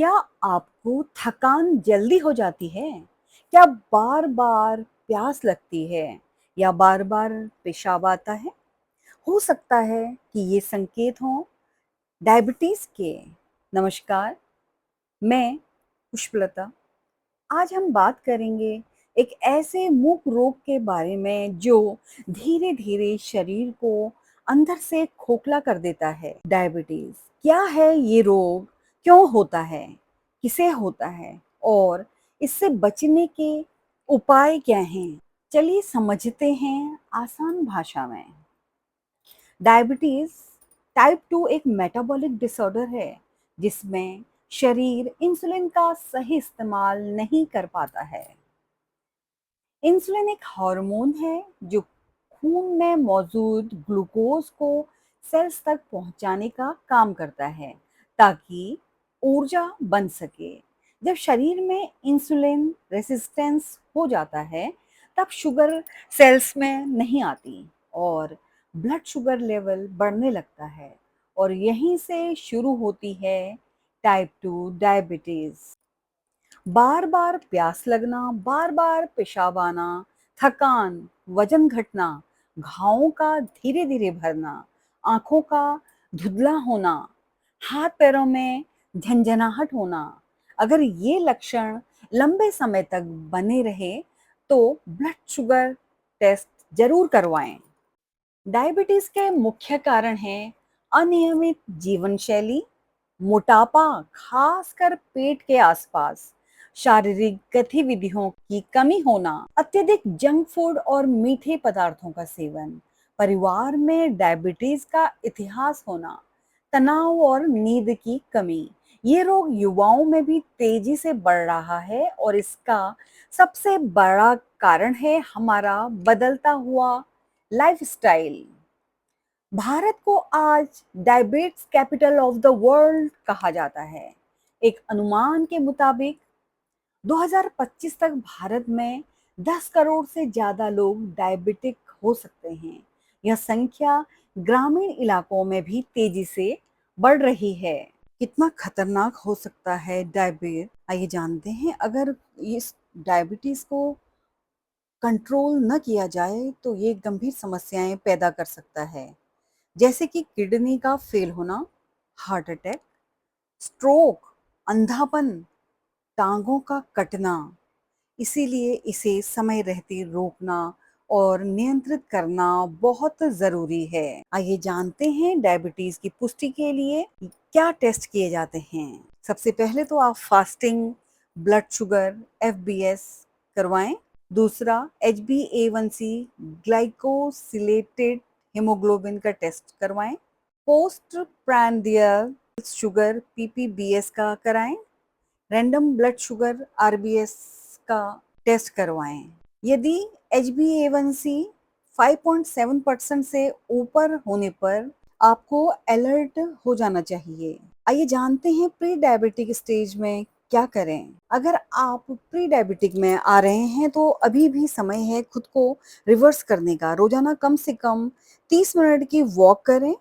क्या आपको थकान जल्दी हो जाती है? क्या बार-बार प्यास लगती है या बार-बार पेशाब आता है? हो सकता है कि ये संकेत हों डायबिटीज़ के। नमस्कार, मैं पुष्पलता। आज हम बात करेंगे एक ऐसे मुख्य रोग के बारे में जो धीरे-धीरे शरीर को अंदर से खोखला कर देता है, डायबिटीज़। क्या है ये रोग? क्यों होता है? किसे होता है? और इससे बचने के उपाय क्या हैं? चलिए समझते हैं आसान भाषा में। डायबिटीज टाइप 2 एक मेटाबॉलिक डिसऑर्डर है जिसमें शरीर इंसुलिन का सही इस्तेमाल नहीं कर पाता है। इंसुलिन एक हार्मोन है जो खून में मौजूद ग्लूकोज को सेल्स तक पहुंचाने का काम करता है ताकि ऊर्जा बन सके। जब शरीर में इंसुलिन रेसिस्टेंस हो जाता है तब शुगर सेल्स में नहीं आती और ब्लड शुगर लेवल बढ़ने लगता है और यहीं से शुरू होती है टाइप 2 डायबिटीज। बार बार प्यास लगना, बार बार पेशाब आना, थकान, वजन घटना, घावों का धीरे धीरे भरना, आंखों का धुंधला होना, हाथ पैरों में झंझनाहट होना। अगर ये लक्षण लंबे समय तक बने रहे तो ब्लड शुगर टेस्ट जरूर करवाएं। डायबिटीज के मुख्य कारण हैं अनियमित जीवन शैली, मोटापा खासकर पेट के आसपास, शारीरिक गतिविधियों की कमी होना, अत्यधिक जंक फूड और मीठे पदार्थों का सेवन, परिवार में डायबिटीज का इतिहास होना, तनाव और नींद की कमी। ये रोग युवाओं में भी तेजी से बढ़ रहा है और इसका सबसे बड़ा कारण है हमारा बदलता हुआ लाइफस्टाइल। भारत को आज diabetes capital of the world कहा जाता है। एक अनुमान के मुताबिक 2025 तक भारत में 10 करोड़ से ज्यादा लोग डायबिटिक हो सकते हैं। यह संख्या ग्रामीण इलाकों में भी तेजी से बढ़ रही है। कितना खतरनाक हो सकता है डायबिटीज, आइए जानते हैं। अगर इस डायबिटीज को कंट्रोल न किया जाए तो ये गंभीर समस्याएं पैदा कर सकता है, जैसे कि किडनी का फेल होना, हार्ट अटैक, स्ट्रोक, अंधापन, टांगों का कटना। इसीलिए इसे समय रहते रोकना और नियंत्रित करना बहुत जरूरी है। आइए जानते हैं डायबिटीज की पुष्टि के लिए क्या टेस्ट किए जाते हैं। सबसे पहले तो आप फास्टिंग ब्लड शुगर एफबीएस करवाएं। दूसरा HbA1c ग्लाइकोसिलेटेड हीमोग्लोबिन का टेस्ट करवाएं। पोस्ट प्रांडियल शुगर PPBS का कराएं। रैंडम ब्लड शुगर RBS का टेस्ट करवाएं। यदि HbA1c 5.7% से ऊपर होने पर आपको अलर्ट हो जाना चाहिए। आइए जानते हैं प्री डायबिटिक स्टेज में क्या करें। अगर आप प्री डायबिटिक में आ रहे हैं तो अभी भी समय है खुद को रिवर्स करने का। रोजाना कम से कम 30 मिनट की वॉक करें,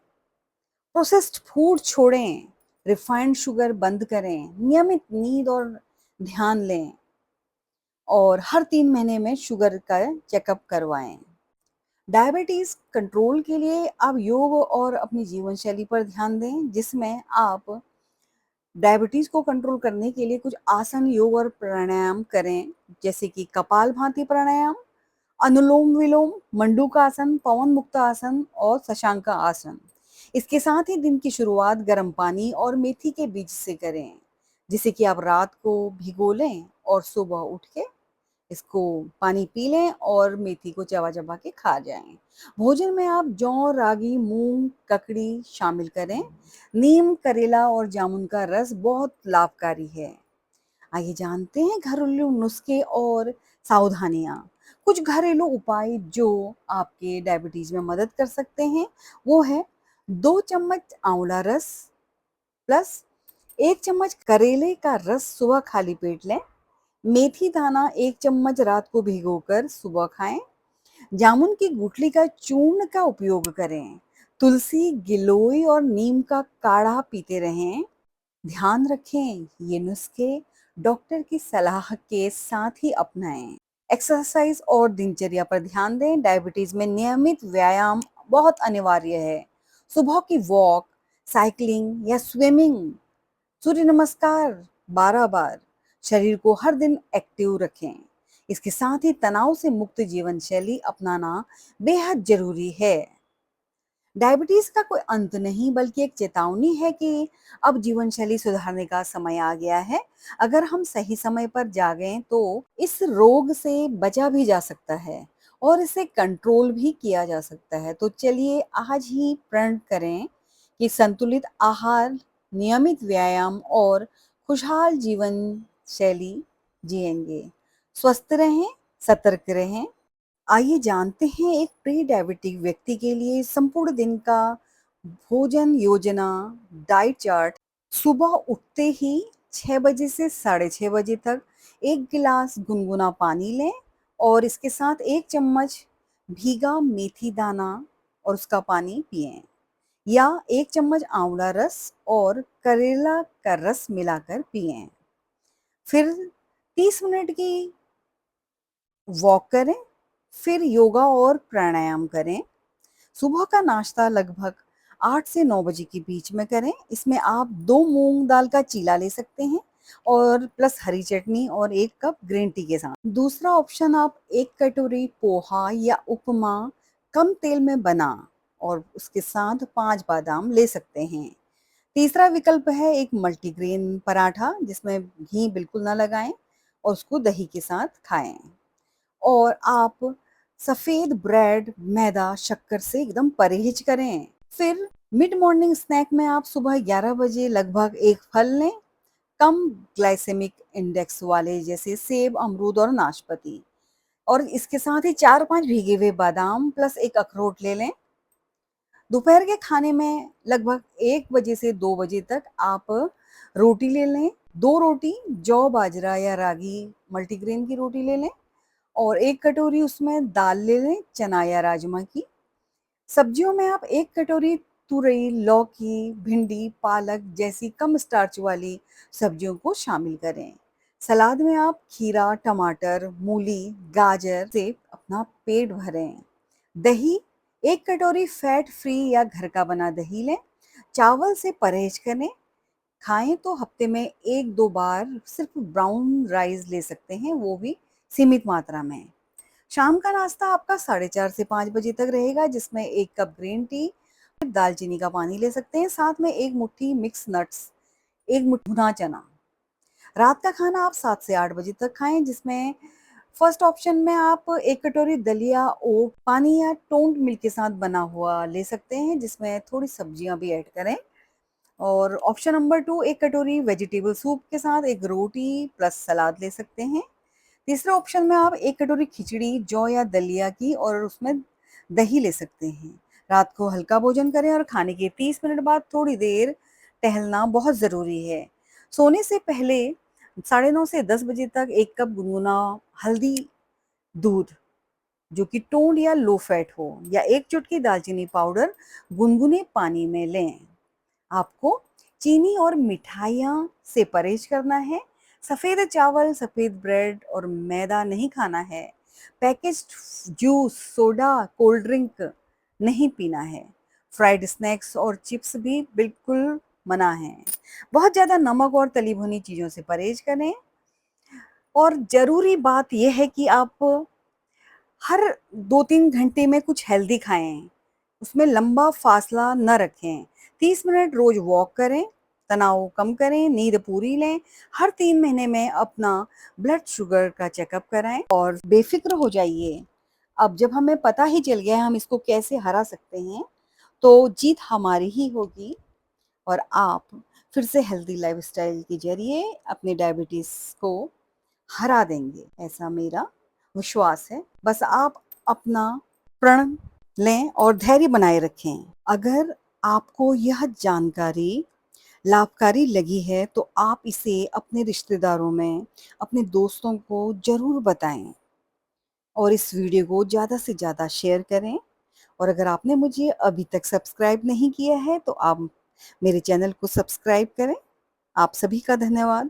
प्रोसेस्ड फूड छोड़ें, रिफाइंड शुगर बंद करें, नियमित नींद और ध्यान लें और हर 3 महीने में शुगर का चेकअप करवाएं। डायबिटीज कंट्रोल के लिए आप योग और अपनी जीवन शैली पर ध्यान दें, जिसमें आप डायबिटीज को कंट्रोल करने के लिए कुछ आसन, योग और प्राणायाम करें, जैसे कि कपालभाति प्राणायाम, अनुलोम विलोम, मंडूका आसन, पवन मुक्ता आसन और शशांका आसन। इसके साथ ही दिन की शुरुआत गर्म पानी और मेथी के बीज से करें, जिसे कि आप रात को भिगो लें और सुबह उठ के इसको पानी पी लें और मेथी को चबा चबा के खा जाएं। भोजन में आप जौ, रागी, मूंग, ककड़ी शामिल करें। नीम, करेला और जामुन का रस बहुत लाभकारी है। आइए जानते हैं घरेलू नुस्खे और सावधानियां। कुछ घरेलू उपाय जो आपके डायबिटीज में मदद कर सकते हैं वो है 2 चम्मच आंवला रस प्लस 1 चम्मच करेले का रस सुबह खाली पेट लें। मेथी दाना 1 चम्मच रात को भिगोकर सुबह खाएं। जामुन की गुठली का चूर्ण का उपयोग करें। तुलसी, गिलोय और नीम का काढ़ा पीते रहें। ध्यान रखें, ये नुस्खे डॉक्टर की सलाह के साथ ही अपनाएं। एक्सरसाइज और दिनचर्या पर ध्यान दें। डायबिटीज में नियमित व्यायाम बहुत अनिवार्य है। सुबह की वॉक, साइकिलिंग या स्विमिंग, सूर्य नमस्कार 12 बार। शरीर को हर दिन एक्टिव रखें। इसके साथ ही तनाव से मुक्त जीवन शैली अपनाना बेहद जरूरी है। डायबिटीज का कोई अंत नहीं, बल्कि एक चेतावनी है कि अब जीवन शैली सुधारने का समय आ गया है। अगर हम सही समय पर जागें तो इस रोग से बचा भी जा सकता है और इसे कंट्रोल भी किया जा सकता है। तो चलिए आज ही प्रण करें कि संतुलित आहार, नियमित व्यायाम और खुशहाल जीवन शैली जिएंगे। स्वस्थ रहें, सतर्क रहें। आइए जानते हैं एक प्री डायबिटिक व्यक्ति के लिए संपूर्ण दिन का भोजन योजना, डाइट चार्ट। सुबह उठते ही 6 बजे से साढ़े 6 बजे तक 1 गिलास गुनगुना पानी लें और इसके साथ 1 चम्मच भीगा मेथी दाना और उसका पानी पिएं, या 1 चम्मच आंवला रस और करेला का रस मिलाकर पिएं। फिर 30 मिनट की वॉक करें, फिर योगा और प्राणायाम करें। सुबह का नाश्ता लगभग 8 से 9 बजे के बीच में करें। इसमें आप 2 मूंग दाल का चीला ले सकते हैं और प्लस हरी चटनी और 1 कप ग्रीन टी के साथ। दूसरा ऑप्शन, आप 1 कटोरी पोहा या उपमा कम तेल में बना और उसके साथ 5 बादाम ले सकते हैं। तीसरा विकल्प है एक मल्टीग्रेन पराठा, जिसमें घी बिल्कुल ना लगाएं और उसको दही के साथ खाएं। और आप सफ़ेद ब्रेड, मैदा, शक्कर से एकदम परहेज करें। फिर मिड मॉर्निंग स्नैक में आप सुबह 11 बजे लगभग 1 फल लें, कम ग्लाइसेमिक इंडेक्स वाले, जैसे सेब, अमरूद और नाशपाती। और इसके साथ ही 4-5 भीगे हुए बादाम प्लस 1 अखरोट ले लें। दोपहर के खाने में लगभग 1 बजे से 2 बजे तक आप रोटी ले लें। 2 रोटी जौ, बाजरा या रागी मल्टीग्रेन की रोटी ले लें और 1 कटोरी उसमें दाल ले लें, चना या राजमा की। सब्जियों में आप 1 कटोरी तुरई, लौकी, भिंडी, पालक जैसी कम स्टार्च वाली सब्जियों को शामिल करें। सलाद में आप खीरा, टमाटर, मूली, गाजर से अपना पेट भरें। दही, 1 कटोरी फैट फ्री या घर का बना दही लें। चावल से परहेज करें। खाएं तो हफ्ते में 1-2 बार सिर्फ ब्राउन राइस ले सकते हैं, वो भी सीमित मात्रा में। शाम का नाश्ता आपका 4:30 से 5 बजे तक रहेगा, जिसमें 1 कप ग्रीन टी, दालचीनी का पानी ले सकते हैं, साथ में 1 मुट्ठी मिक्स नट्स, 1 मुट्ठी भुना चना। रात का खाना आप 7 से 8 बजे तक खाएं, जिसमें फर्स्ट ऑप्शन में आप 1 कटोरी दलिया, ओट, पानी या टोंड मिल्क के साथ बना हुआ ले सकते हैं, जिसमें थोड़ी सब्जियां भी ऐड करें। और ऑप्शन नंबर 2, 1 कटोरी वेजिटेबल सूप के साथ 1 रोटी प्लस सलाद ले सकते हैं। तीसरे ऑप्शन में आप 1 कटोरी खिचड़ी, जौ या दलिया की और उसमें दही ले सकते हैं। रात को हल्का भोजन करें और खाने के 30 मिनट बाद थोड़ी देर टहलना बहुत ज़रूरी है। सोने से पहले 9:30 से 10 बजे तक 1 कप गुनगुना हल्दी दूध, जो कि टोंड या लो फैट हो, या 1 चुटकी दालचीनी पाउडर गुनगुने पानी में लें। आपको चीनी और मिठाइयाँ से परहेज करना है। सफ़ेद चावल, सफ़ेद ब्रेड और मैदा नहीं खाना है। Packaged juice, soda, cold drink नहीं पीना है। फ्राइड स्नैक्स और चिप्स भी बिल्कुल मना है। बहुत ज़्यादा नमक और तली भुनी चीज़ों से परहेज करें। और ज़रूरी बात ये है कि आप हर 2-3 घंटे में कुछ हेल्दी खाएँ, उसमें लंबा फासला न रखें। 30 मिनट रोज वॉक करें, तनाव कम करें, नींद पूरी लें। हर 3 महीने में अपना ब्लड शुगर का चेकअप कराएं और बेफिक्र हो जाइए। अब जब हमें पता ही चल गया है हम इसको कैसे हरा सकते हैं, तो जीत हमारी ही होगी और आप फिर से हेल्दी लाइफस्टाइल के ज़रिए अपने डायबिटीज़ को हरा देंगे, ऐसा मेरा विश्वास है। बस आप अपना प्रण लें और धैर्य बनाए रखें। अगर आपको यह जानकारी लाभकारी लगी है तो आप इसे अपने रिश्तेदारों में, अपने दोस्तों को ज़रूर बताएं और इस वीडियो को ज़्यादा से ज़्यादा शेयर करें। और अगर आपने मुझे अभी तक सब्सक्राइब नहीं किया है तो आप मेरे चैनल को सब्सक्राइब करें। आप सभी का धन्यवाद।